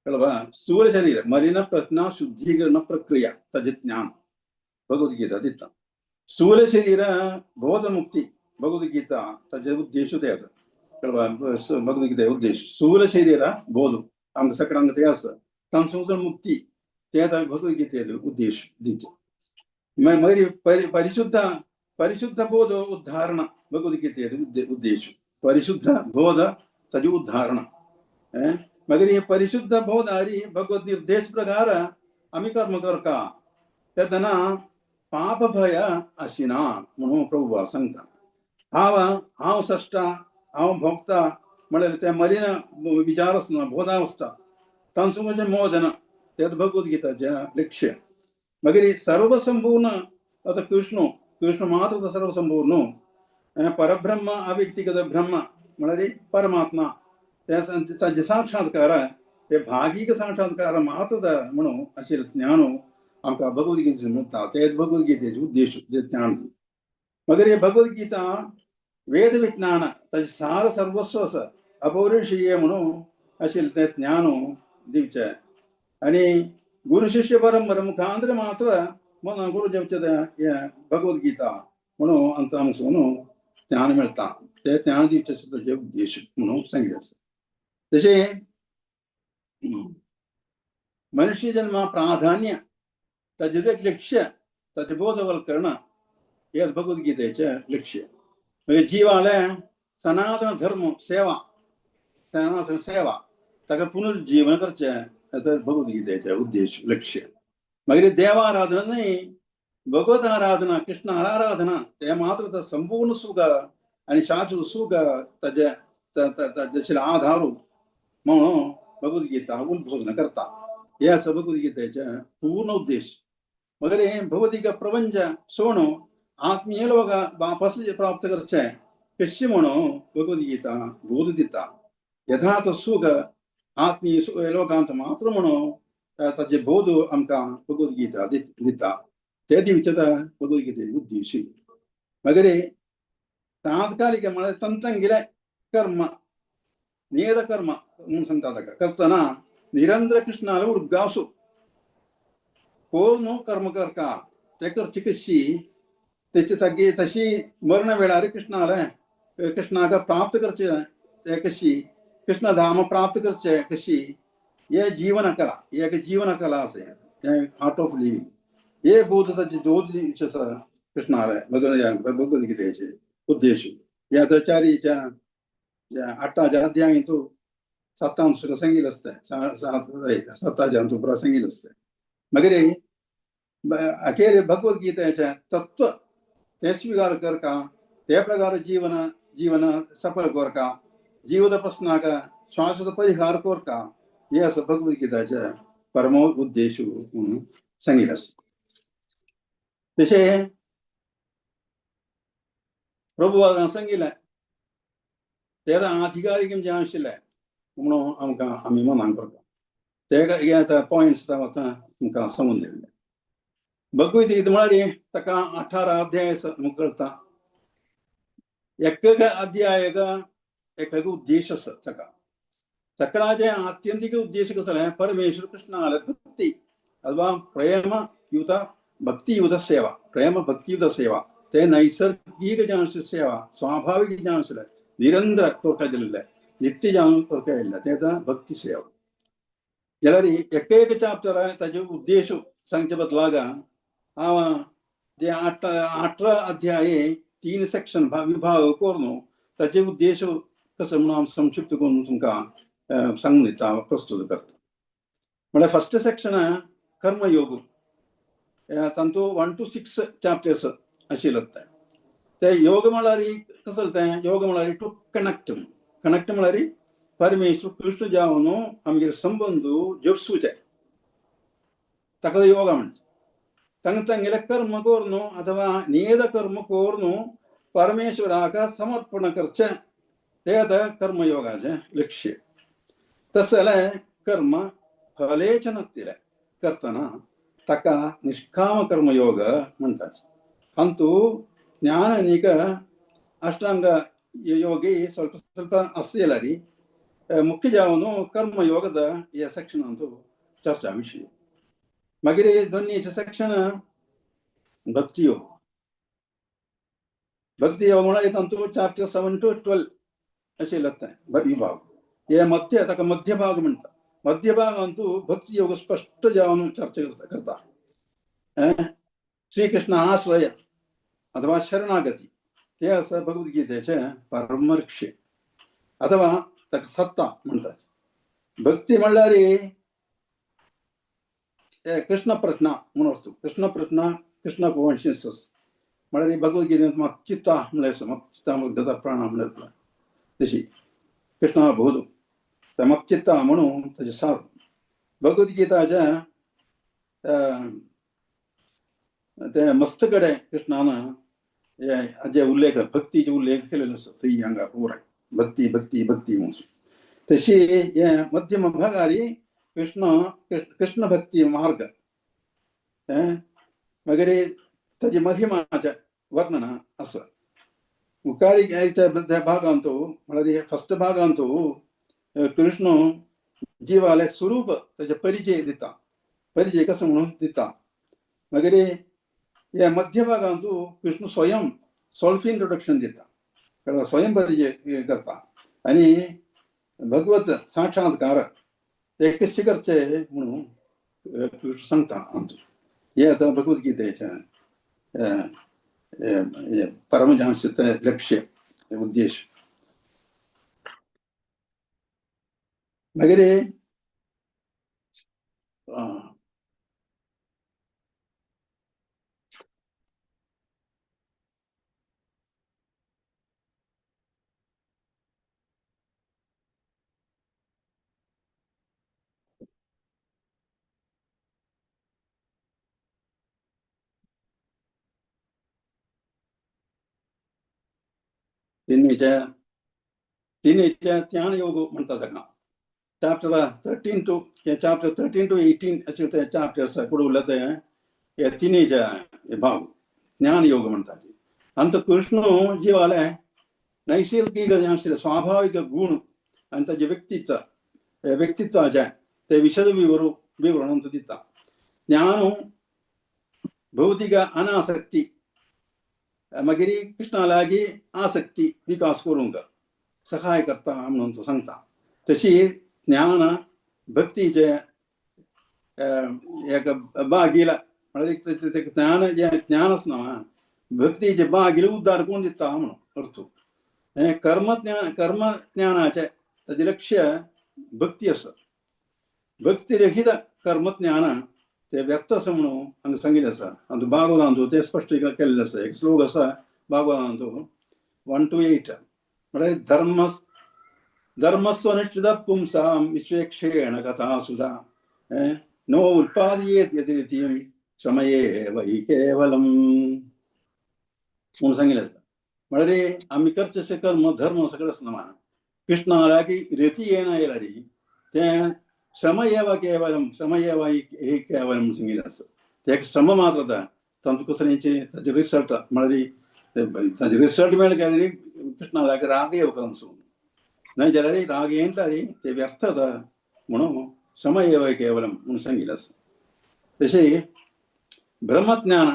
कळ्ळें. स्थूल शरीर मलिन प्रज्ञा शुद्धीकरण प्रक्रिया ताजें ज्ञान भगवद्गीता दिता. स्थूल शरीर बोध मुक्ती भगवद्गीता ताजे उद्देश तेच. कळ्ळें. भगवद्गीता उद्देश स्थूल शरीर बोध आमकां सगळ्यांक ते आसा. तांसून मुक्ती ते भगवद्गीतेचो उद्देश दिता. मागीर परिशुद्ध बोध उद्धारण भगवद्गीतेचो उद्देश. परिशुद्ध बोध ताजे उद्धारण. मागीर हे परिशुद्ध बोधारी भगवत निर्देश प्रकार आमी कर्म करता तेदना पाप भय आशिना म्हणून प्रभू सांगता. हांव सश्टा हांव भोगता म्हळ्यार ते मलिन विचार आसना बोधा आसता तांसून म्हणजे मोदन तेच भगवद्गीताचें लक्ष्य. मागीर सर्वसंपूर्ण आता कृष्ण मात्र सर्वसंपूर्ण परब्रह्म अव्यक्तिगत ब्रह्म म्हळ्यार परमात्मा ताजे साक्षात्कार ते भागीक साक्षात्कार मात्र म्हणून अशें ज्ञान आमकां भगवद्गीतेचें मेळटा. तेच भगवद्गीतेचो उद्देश जे ज्ञान. मागीर हे भगवद्गीता वेद विज्ञान ताजें सार सर्वस्व आसा अपौरुषीय म्हणून अशें तें ज्ञान दिवचें. आनी गुरु शिष्य परंपरा मुखांतर मात्र मन गुरु जेवचें भगवद्गीता म्हणून आमकां ज्ञान मेळटा. ते ज्ञान दिवचें ताजे उद्देश म्हणून सांगिल्लें आसा. तशें मनुष्य जन्मा प्राधान्य ताजें लक्ष्य ताजें बोधवल्करण हे भगवद्गीतेचें लक्ष्य. मागीर जीवालें सनातन धर्म सेवा ताका पुनर्जीवन करचें भगवद्गीतेचें उद्देश लक्ष्य. मागीर देवाराधना न्हय भगवत आराधना कृष्ण आराधना ते मात्र संपूर्ण सुख आनी शाश्वत सुख ताजे जसे आधारू म्हणून भगवद्गीता उद्बोधन करता या भगवद्गीतेच्या पूर्ण उद्देश मगर भगवद्गीता प्रपंच सोणो आत्मीय लोक वापस प्राप्त करचे कशी म्हणून भगवद्गीता बोध दिता यथार्थ सुख आत्मीय लोकांत मात्र म्हणून ताचे बोध आमकां भगवद्गीता दिता ते दिवचे भगवद्गीतेचे उद्देश मगर तात्कालिक म्हळ्यार तंतंगिले कर्म नियत कर्म म्हणून सांगता ताका करतना निरंतर कृष्णाला उडगासू कोर न्हू कर्म करता ते करची कशी त्याची तगी तशी मरण वेळार कृष्णाक प्राप्त करचे ते कशी कृष्णधाम प्राप्त करचे कशी हे जीवन कला एक जीवन कला असे आर्ट ऑफ लिव्हिंग हे बोध ताचे दोन कृष्णाला भगवद्गीतेचे उद्देश या चारीच्या 8 अध्याय तो 7 सांगितलं असतं 7 पुरा सांगितलं असतं मगर अखेर भगवद्गीतेचे तत्व ते स्वीकार करका त्या प्रकार जीवन सफल करका जीवन प्रश्नाक शाश्वत परिहार करका हे असं भगवद्गीताचे परम उद्देश म्हणून सांगितलं असतं तसे प्रभुवान सांगितलं तेरा अधिकारिक जे आशिल्ले म्हणून आमकां आमी मनान करता ते पॉइंट्स तुमकां सांगून दिल्ले भगवद्गीता म्हळ्यार ताका 18 अध्याय करता एक अध्यायाक एक उद्देश आसा ताका सकाळचे आत्यंतिक उद्देश कसले परमेश्वर कृष्णाला भक्ती अथवा प्रेमयुत भक्तियुत सेवा प्रेम भक्तियुत सेवा ते नैसर्गिक जावन सेवा स्वाभाविक जावन आसले निरंतर तोरका दिल्ले नित्य जावन तोरका येयल्ले ते भक्ती सेवा जाल्यार एक चाप्टर ताजे उद्देश सांगचे बदलागा हांव जे 18 अध्याय 3 सेक्शन विभाग करून ताचे उद्देश कसो म्हणून हांव संक्षिप्त करून तुमकां सांगून दिता प्रस्तुत करता म्हळ्यार फर्स्ट सेक्शन कर्मयोग तांतू 1 to 6 चॅप्टर्स आशिल्ले ते योग म्हळ्यार कसो ते योग म्हळ्यार टू कनेक्ट म्हळ्यार परमेश्वर कृष्ण जावन आमगे संबंध जोडसूचे ताका योगा म्हणजे तांगेले कर्म करून अथवा नियत कर्म करून परमेश्वराक समर्पण करचे ते आता कर्मयोगाचे लक्ष्य तस जाल्यार कर्म फलेच नासले करतना ताका निष्काम कर्मयोग म्हणटात अंतू ज्ञान आनीक अष्टांग योगी ಸ್ವಲ್ಪ ಸ್ವಲ್ಪ आसलेली मुख्य जावन कर्मयोगद या सेक्शनांत चर्चा विषय मागीर दोन्हीचे सेक्शन भक्ती योग म्हळ्यार तांतू चॅप्टर 7 to 12 अशें लागता विभाग हे मध्य ताका मध्य भाग म्हणटा मध्य भागांतू भक्ती योग स्पष्ट जावन चर्चा करता श्रीकृष्ण आश्रय अथवा शरणागती ते आसा भगवद्गीतेचे परम लक्ष्य अथवा ताका सत्ता म्हणटात भक्ती म्हणल्यार कृष्ण प्रज्ञा म्हणून असतो कृष्ण प्रज्ञा कृष्ण कॉन्शियसनेस म्हळ्यार भगवद्गीतेंत म्हाका चित्ता म्हणल्यार म्हाका चित्ता गजा प्राणा म्हणल्यार तशी कृष्णा बोध ते म्हाका चित्ता म्हणून ताचे सार भगवद्गीताच्या ते मस्त कडे कृष्णान जे उल्लेख भक्तीचे उल्लेख केलेलो आसा थंय हांगा पुराय भक्ती भक्ती भक्ती म्हणून तशी हे मध्यम भागार कृष्ण भक्ती मार्ग मागीर ताची महिमाचे वर्णन आसा मुखारी भागांत म्हळ्यार फर्स्ट भागांत कृष्ण जीवाले स्वरूप ताचे परिचय दिता परिचय कसो म्हणून दिता मागीर या मध्य भागांत कृष्ण स्वयं सेल्फ इंट्रोडक्शन दिता स्वयं परिचय करता आनी भगवत साक्षात्कार ते कशें करचे म्हणून कृष्ण सांगता हे आतां भगवद्गीतेचे परमजांश लक्ष्य उद्देश मागीर तिन्हीच्या ज्ञान योग म्हणतात ताका. chapter 13 to chapter 13 to 18 असे ते chapters कुठे उरलं ते या तिन्हीच्या भाग ज्ञान योग म्हणतात. अंत कृष्ण जीवाला नैसर्गिक आमचे स्वाभाविक गुण आणि त्याचे व्यक्तित्वाचे ते विशद विवरण दिता. ज्ञान भौतिक अनासक्ती मागीर कृष्णालागी आसक्ती विकास करूंक सहाय करता म्हणून तो सांगता. तशी ज्ञान भक्तीचे एक बागीला म्हणजे ज्ञान जे ज्ञान असना भक्तीचे बागीला उद्धार कोण दिता म्हणून अर्थ. कर्मज्ञानाचे त्याचे लक्ष्य भक्ती असत. भक्तिरहित कर्मज्ञान ते व्यर्थ असं म्हणून हांगा सांगिल्लें आसा. आनी भागवतांचो ते स्पश्ट केल्लें आसा. एक श्लोक आसा भागवतांचो 1 to 8 म्हळ्यार धर्मस्वनिष्ठित पुंसां विश्वेक्षेण कथा सुधा नो उत्पादयेत् यतिरितीं श्रमयेव हि केवलम् म्हणून सांगिल्लें आसा. म्हळ्यार आमी करचें कर्म धर्म सगळें आसना. कृष्णाला की रेती येना येयला ते श्रमयेव केवलम श्रमयेव हि केवलम सांगिल्लें आसा. ते एक श्रम मात्र जाता. तांचो कसलेंचे ताचे रिसल्ट म्हळ्यार ताचे रिसल्ट मेळ्ळे कृष्णाला राग येवका वचून नाही जाल्यार राग येता ते व्यर्थ जाता म्हणून श्रमयेव केवलम म्हणून सांगिल्लें आसा. तशें ब्रह्मज्ञान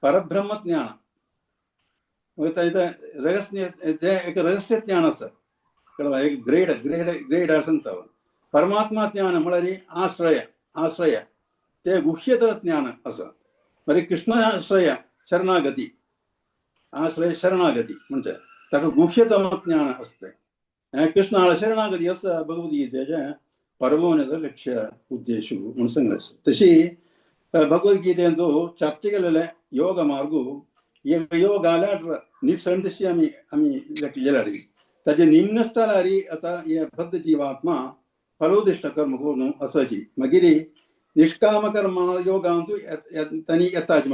परब्रह्मज्ञान रहस्य ते एक रहस्य ज्ञान आसा. कळ्ळें. एक ग्रेड सांगता. परमात्मा ज्ञान म्हळ्यार आश्रय ते गुह्यतर ज्ञान आसा. मागीर कृष्णाश्रय शरणागती आश्रय शरणागती म्हणजे ताका गुह्यतम ज्ञान असते. कृष्णाला शरणागती आसा भगवद्गीतेचे परमोन्नत लक्ष्य उद्देश म्हणून सांगलें आसा. तशी भगवद्गीतेचो चर्चा केलेले योग मार्ग योग आल्यार निसण तशी आमी लेखलेल्यार ताजे निम्न स्थळार आतां हे बद्ध जीवात्मा फलोदिष्ट कर्म करून असाची. मागीर निष्काम कर्म योगांतू तांणी येताच.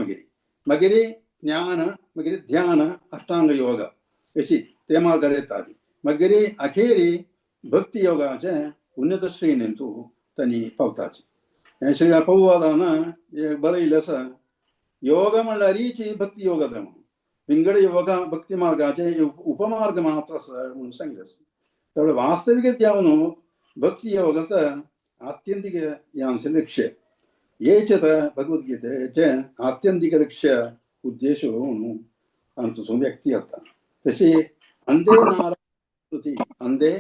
मागीर ज्ञान मागीर ध्यान अष्टांग योग अशी ते मार्गार येतात. मागीर अखेरी भक्ती योगाचे उन्नत श्रेणींतू तांणी पावतात. हे श्री पौवादान बरयल्लें आसा. योग म्हणल्यार भक्ती योग जाता म्हणून विंगड योगा भक्ती मार्गाचे उपमार्ग मात्र आसा म्हणून सांगिल्लें आसा. त्यामुळे वास्तविक जावन भक्ती योग आसा आत्यंतिक यांचे लक्ष्य हेच भगवद्गीतेचे आत्यंतिक लक्ष्य उद्देश म्हणून आमचो व्यक्ती जाता. तशी अंधे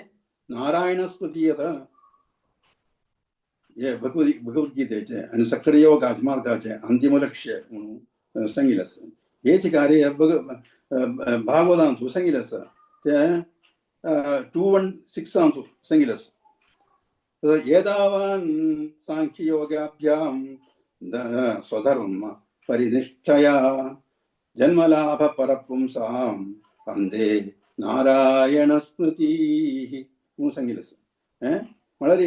नारायण स्मृती येता हे भगवद्गीतेचे आणि सकळ योगाचे मार्गाचे अंतिम लक्ष्य म्हणून सांगिल्लें आसा. हेच कार्य भागवतांचो सांगिल्लें आसा. ते 2:16 सांगिल्लें आसा. येदावान् सांख्ययोगाभ्यां स्वधर्म परिनिष्ठया जन्मलाभ परपुंसां वन्दे नारायण स्मृती म्हणून सांगिल्लें आसा. म्हळ्यार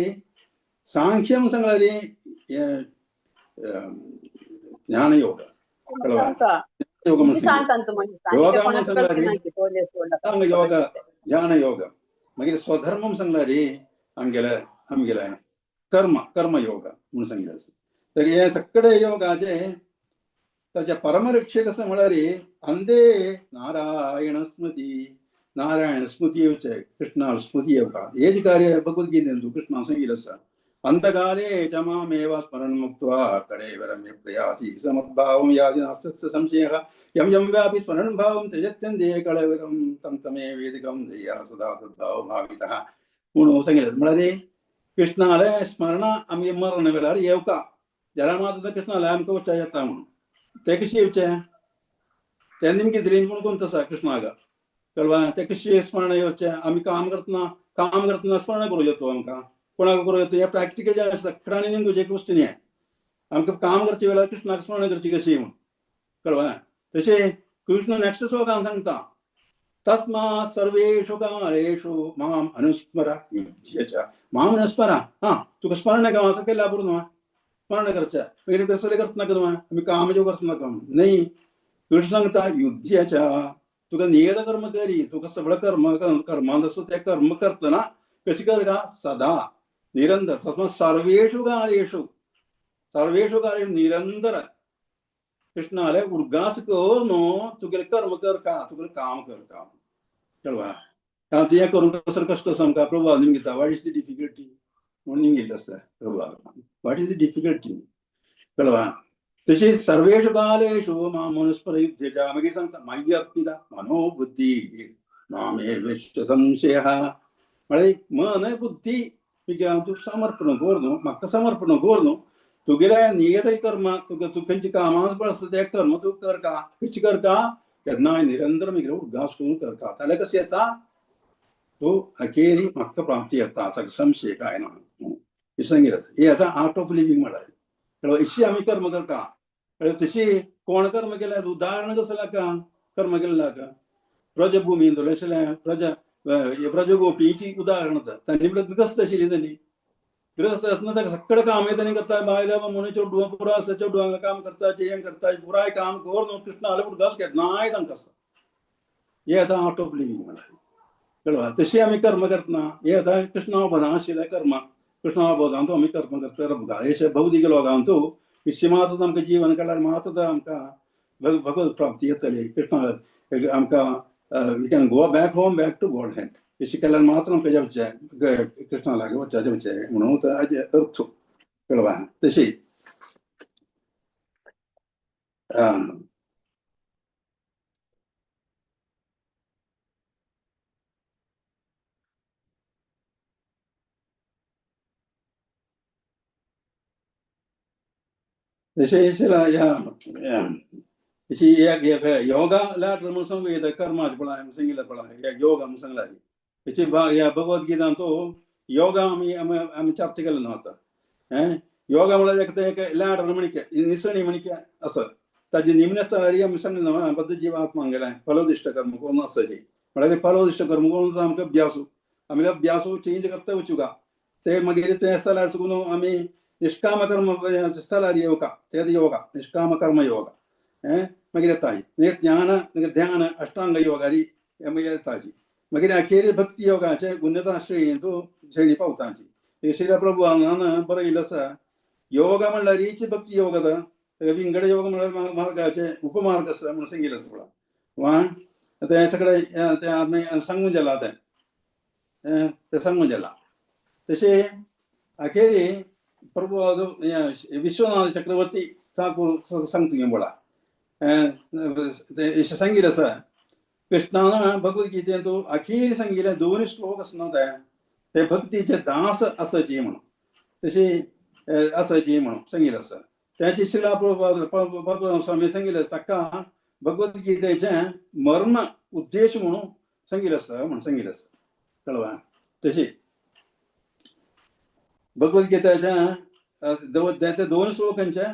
सांख्यम सांगल्यार ज्ञानयोग योग म्हणून योगा म्हणून सांगल्यार योग ध्यान योग मागीर स्वधर्मम सांगल्यार आमगेले कर्मयोग म्हणून सांगिल्लें आसा. तर हे सगळे योगाचे ताचे परमरक्षक असं म्हळ्यार अंधे नारायण स्मृती येवचे कृष्णा स्मृती येवका हेच कार्य भगवद्गीतेंतू कृष्णान सांगिल्लें आसा. अंतकाले च मामेव स्मरण मुक्त्वा कळेवरमे प्रयाति समद्भावं याति नास्ति संशयः यं यं व्यापि स्मरण भावं त्यजत्यन्ते कळेवरं तं तमे वेदिकं ध्येया सदा तद्भाव भावितः म्हणून सांगिल्लें. म्हळ्यार कृष्णाले स्मरण आमगे मरण वेळार येवका जाल्यार मात्र कृष्णाले आमकां वचूं येता म्हणून ते कशें येवचें ते निमगे तरेन म्हणून कोण तसा कृष्णाक कळवा. ते कशें स्मरण येवचें आमी काम करतना स्मरण करूं येतो आमकां कोणाक करूं येता हे प्रॅक्टिकल जे आसा सगळ्यांनी नेमके एक वस्तू न्ही आमकां काम करचे वेळार कृष्णाक स्मरण करची कशी म्हणून कळवा. तशें कृष्ण नेक्स्ट श्लोकान सांगता तस्मात् सर्वेषु कालेषु माम अनुस्मर माम अनुस्मर. तुका स्मरण गांवाचो केल्या पुरो न्हू स्मरण करचें पयलीं कसलें करतना आमी काम ज्यो करतना नाही. कृष्ण सांगता युध्यच्या तुका नियत कर्म करी, तुका सगळं कर्मांत असो ते कर्म करतना कशी कर का सदा निरंतर तस्मात सर्वेषु कालेषु निरंतर कृष्णाले उर्गास कर न्हू तुगेले कर्म कर का तुगेले काम कर का कळवा कारण तुझे करून कसं कष्ट समका प्रभू निमगिता व्हॉट इज द डिफिकल्टी म्हणून निमगितलं असतं प्रभू व्हॉट इज द डिफिकल्टी कळवा तशी सर्वेषु कालेषु मां मनुस्मरयुध्येचा मागीर सांगता मागीर अर्पिता मनोबुद्धी मामे विश्व संशयः म्हळ्यार मन बुद्धी तू समर्पण कर न्हू म्हाका समर्पण कर न्हू तुगेले नियत कर्म तुका तू खंयची कामां पळस ते कर्म तू कर का कशी कर का केन्नाय निरंतर मागीर उद्गास करून कर का जाल्यार कशें येता तो अखेरी म्हाका प्राप्ती येता ताका संशय काय ना हे सांगितलं हे आता आर्ट ऑफ लिव्हिंग म्हळ्यार अशी आमी कर्म करता तशी कोण कर्म केल्यार उदाहरण कसं लाका कर्म केलें लाका प्रजभूमी इंदोलेशिया प्रजगोपीची उदाहरण तांची गृहस्थ आशिल्ली तांणी गृहस्थ आसतना ताका सगळें काम तांणी करता बायला म्हणून चेडूं पुरो आसा चेडूं काम करता जें करता पुराय काम कर न्हू कृष्ण जाल्यार उदगास केन्नाय तांकां आसता हे आतां आर्ट ऑफ लिव्हिंग म्हळ्यार कळवा तशी आमी कर्म करतना हे आतां कृष्णावबोधां आशिल्लें कर्म कृष्णावबोधांतू आमी कर्म करता हे भौतीक लोकांतू विश्वमात आमकां जीवन काडल्यार मात आमकां भगवत प्राप्ती येतली कृष्ण आमकां we can go back home back to Godhead अशी केल्यार मात्र आमकां जेवचें कृष्णा लागीं वचचें म्हणून ताजे अर्थ कळवा तशी योगा लाट म्हणून सांगू कर्माच पळय सांगिल्लें पळय योगा म्हणून सांगला हेची ह्या भगवद्गीतान तो योगा आमी चर्चा केलो न्हू आतां योगा म्हळ्यार एक लाट म्हणके निसणी म्हणके असं ताजी निमणे स्थळारी आमी सांगलें न्हू बद्ध जीवात्मा गेलें फलोदिश्ट कर्म करून आसची म्हळ्यार फलोदिश्ट कर्म करून आमकां अभ्यासू आमी अभ्यासू चेंज करता वचूं ते मागीर ते स्थळार साकून आमी निष्काम कर्म स्थळार योगा ते योगा निष्काम कर्म योगा मागीर येता ज्ञान ध्यान अष्टांग योगारी मागीर येताची मागीर अखेरी भक्ती योगाचे उन्नत श्रेणी पावताची श्री प्रभुवान बरयल्लें आसा योगा म्हणल्यार हीच भक्ती योग विंगड योग म्हणल्यार मार्गाचे उपमार्ग आसा म्हणून सांगिल्लें आसा वा ते सगळे ते आमी सांगून जाला ते सांगून जाला तशें अखेरी प्रभू विश्वनाथ चक्रवर्ती ठाकूर सांगता गे बोला सांगिल्लें आसा कृष्णान भगवद्गीतेन तूं अखेरी सांगिल्ले दोन श्लोक आसना ते भक्तीचे दास आसची म्हणून तशी आसची म्हणून सांगिल्लें आसा त्याची श्रीला प्रभुपाद स्वामी सांगिल्लें ताका भगवद्गीतेचें मर्म उद्देश म्हणून सांगिल्लें आसा म्हणून सांगिल्लें आसा कळवा तशी भगवद्गीतेच्या दोन श्लोकांचे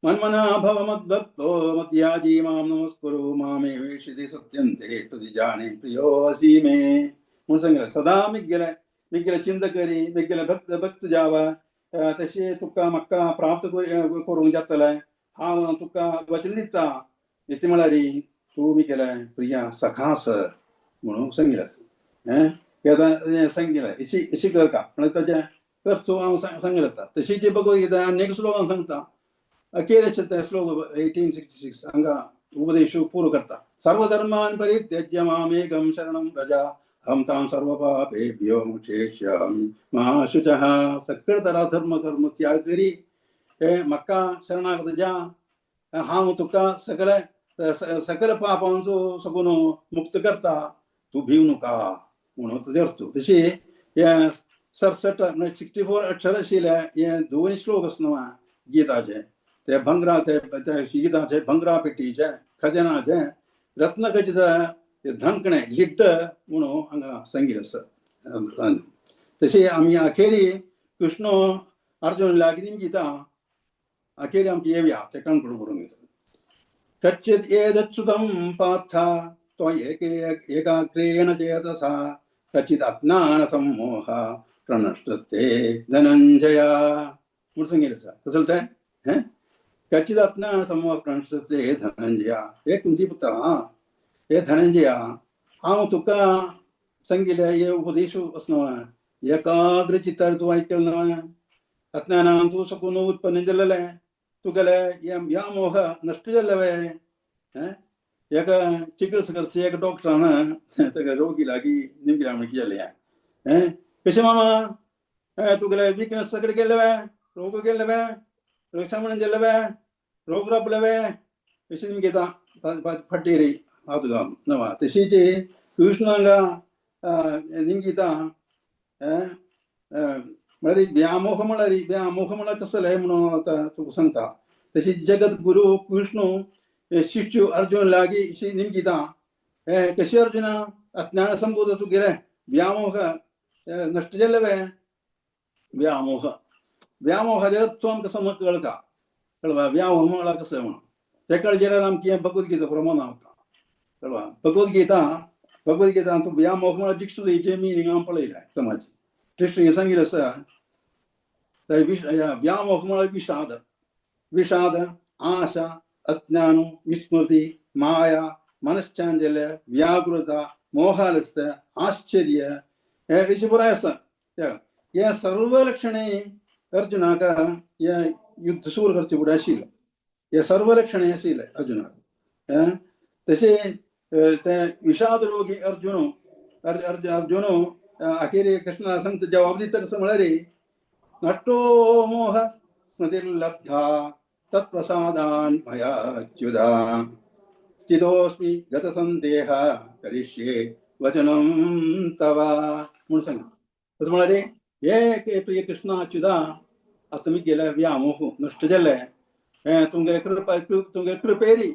मन्मना भव मद्भक्तो मद्याजी मां नमस्कुरु मामे वेशिति सत्यन्ते प्रतिजाने प्रियोऽसि मे म्हणून सांगिल्लें सदा मिगेले चिंत करी मिगेले भक्त जावा तशें तुका म्हाका प्राप्त करूंक जातलें हांव तुका वचन दिता इतलें म्हळ्यार तूं मिगेलें प्रिया सखा आस म्हणून सांगिल्लें आसा सांगिल्लें इशी करता म्हळ्यार ताचें तूं हांव सांगिल्लें आसा तशी जी भगवद्गीता अनेक श्लोकान सांगता अखेरेचे ते श्लोक 1866 हांगा उपदेश पूर्ण करता सर्वधर्मान् परित्यज्य मामेकं शरणं व्रज अहं तां सर्वपापेभ्यो मोक्षयिष्यामि मा शुचः सगळे तरा धर्म कर्म त्याग करी ते म्हाका शरणागत जा हांव तुका सकल पापांचो साकून मुक्त करता तूं भिव नाका म्हणून तुजे अर्थ तशी हे 64 अक्षर आशिल्ले हे दोन श्लोक आसना गीताचे ते भंगरा ते गीताचे भंगरा पेटीचे खजनाचे रत्नखचित धनकणे लिट्ट म्हणून हांगा सांगिल्लें आसा तशी आमी अखेरी कृष्ण अर्जुन लागीं गीता अखेरी आमची येवया ते कणकडून करून घेता कच्चित् एतच्छ्रुतं पार्थ एकाग्रेण चेतसा कच्चित् अज्ञानसम्मोह प्रणष्टस्ते धनञ्जया म्हणून सांगिल्लें आसा कसलें तें कच्चित् अज्ञानसम्मोह प्रणष्टस्ते धनञ्जया हे कुंती पुत्र हे धनंजया हांव तुका सांगिल्लें हे उपदेश वचना एकाग्र चित्तार तूं आयकलें न्हय अज्ञानान तूं सकून उत्पन्न जाल्लें तुगेले हे व्यामोह नश्ट जाल्ले एका चिकित्सकाचे एक डॉक्टरान ताका रोगी लागीं निमगे म्हण केलें कशें मामा तुगेले विकनेस सगळे गेले रोग गेले रक्षामण जाल्ले रोग राबले अशें निमगेता फाटी रे हात घाल नवा तशीच कृष्णांगा निमगीता म्हळ्यार व्यामोह म्हळ्यार कसले म्हणून आतां तुका सांगता तशीच जगत गुरु कृष्ण शिष्य अर्जुन लागीं निमगीता कशी अर्जुना अज्ञान संबोध तुगेले व्यामोह नश्ट जाल्ले व्यामोहाचे अर्थ आमकां समज कळटा कळवा व्यामोह म्हळ्यार कसं म्हणून ते कळजेल्यार आमची भगवद्गीता प्रमाण आवता कळवा भगवद्गीता तूं व्यामोह म्हळ्यार डिक्शनरीचे मिनींग हांव पळयलां समाज डिक्शनरी सांगिल्लें आसा व्यामोह म्हळ्यार विषाद आशा अज्ञान विस्मृती माया मनश्चांचल्य व्याकुलता मोहालस्य आश्चर्य हे अशी बरें आसा हे सर्व लक्षणे अर्जुनाक हे युद्ध सुरू करचे फुडें आशिल्लें हे सर्व लक्षणे आशिल्ले अर्जुनाक तशे ते विषाद रोगी अर्जुन अखेर कृष्णा सांगता जवाब दिता कसो म्हळ्यार नष्टो मोह स्मृतिर्लब्धा तत्प्रसादान् मयाच्युता स्थितोऽस्मि गतसन्देह करिष्ये वचनं तव म्हूण सांगता कसो म्हळ्यार हे प्रिय कृष्णा अच्युता आतां तुमी गेले व्यामोह नश्ट जाल्ले तुमगे कृपेरी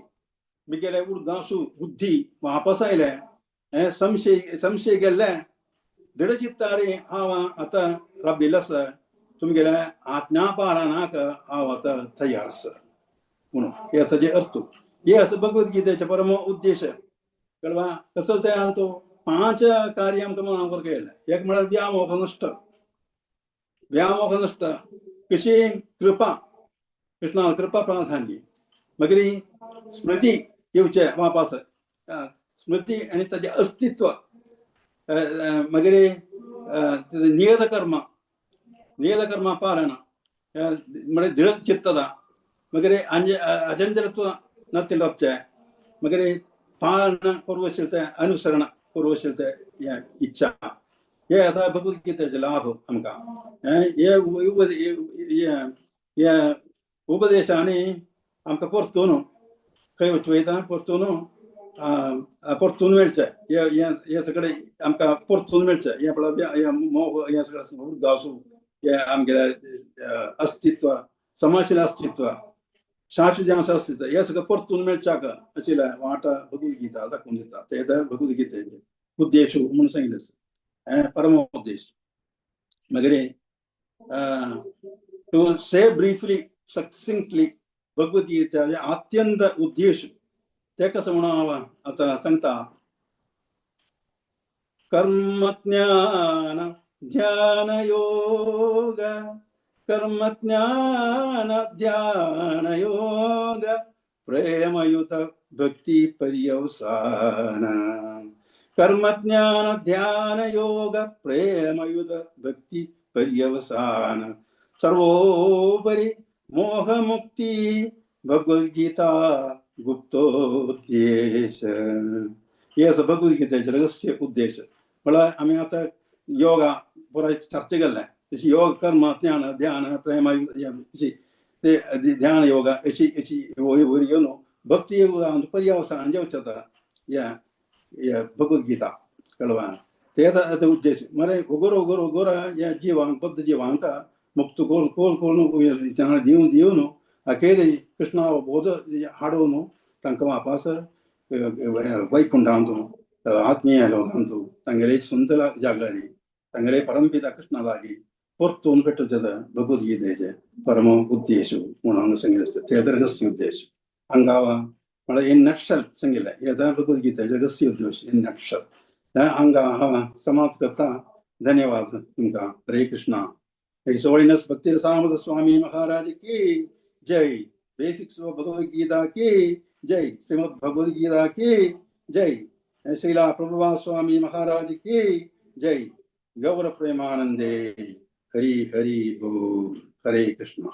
मुगेले उर्गासू बुद्धी वापस आयले संशय गेल्ले दृढ चित्तारी हांव आतां राबिल्लो आसा तुमगेले आज्ञा पालनाक हांव आतां तयार आसा म्हणून हे ताजे अर्थ हे आसा भगवद्गीतेचे परम उद्देश कळवा कसो तयार तो 5 कार्य आमकां मनावर केले एक म्हळ्यार व्यामोह नश्ट कशी कृपा कृष्णा कृपा प्राधान्य मागीर स्मृती येवचे वापस स्मृती आनी ताजें अस्तित्व मागीर नियत कर्म पालन म्हळ्यार दृढ चित्तता मागीर अजंजरत्व नतिलपचे मागीर पालन करवशील ते अनुसरण करवशील ते इच्छा हे आतां भगवद्गीतेचे लाभ आमकां हे उपदेशांनी आमकां परतून खंय वयता परतून मेळचे हे सगळे आमकां परतून मेळचे हे पळय मोह हे सगळें उर्गासू हे आमगेले अस्तित्व समाशील अस्तित्व शाश्वत अस्तित्व हे सगळें परतून मेळच्याक आशिल्ले वाट भगवद्गीता दाखोवन दिता ते भगवद्गीतेचे उद्देश म्हणून सांगिल्ले परम उद्देश मागीर टू से ब्रीफली सक्सिंक्टली भगवद्गीतेचे अत्यंत उद्देश ते कसं म्हणून हांव आतां सांगता कर्मज्ञान ध्यान योग प्रेमयुत भक्ति पर्यवसान कर्मज्ञान ध्यान योग प्रेमयुत भक्ति पर्यवसान सर्वोपरि मोहमुक्ति भगवद्गीता गुप्तोद्देश हे असं भगवद्गीतेचे रहस्य उद्देश म्हळ्यार आमी आतां योगा बरो चर्चा केल्ले तशी योग कर्म ज्ञान ध्यान प्रेम अशी ते ध्यान योगा अशी वयर येवन भक्ती योगान पर्यवसान जेवचे ह्या भगवद्गीता कळवा ते उद्देश मरे उगोर ह्या जिवांक बद्ध जिवांक मुक्त कोल दिवन अखेर कृष्णा बोध हाडून तांकां वापस वैकुंठांत आत्मीय लोकांत तांगेले सुंदर जागारी तांगेले परमपिता कृष्णा लागीं परतून पेटचे भगवद्गीतेचे परम उद्देश म्हणून सांगिल्लें ते रहस्य उद्देश हांगा म्हळ्यार इन नटशल सांगिल्लें हे भगवद्गीतेचे रहस्य उद्देश इन नटशल हांगा हांव समाप्त करता धन्यवाद तुमकां हरे Krishna His Holiness Bhakti Rasamrita Swami Maharaj ki jai. Basics of Bhagavad Gita ki jai. Srimad Bhagavad Gita ki जय। श्रीला प्रभुपाद स्वामी महाराज की जय। गौर प्रेमानंदे। हरि हरि बोल। हरे कृष्ण।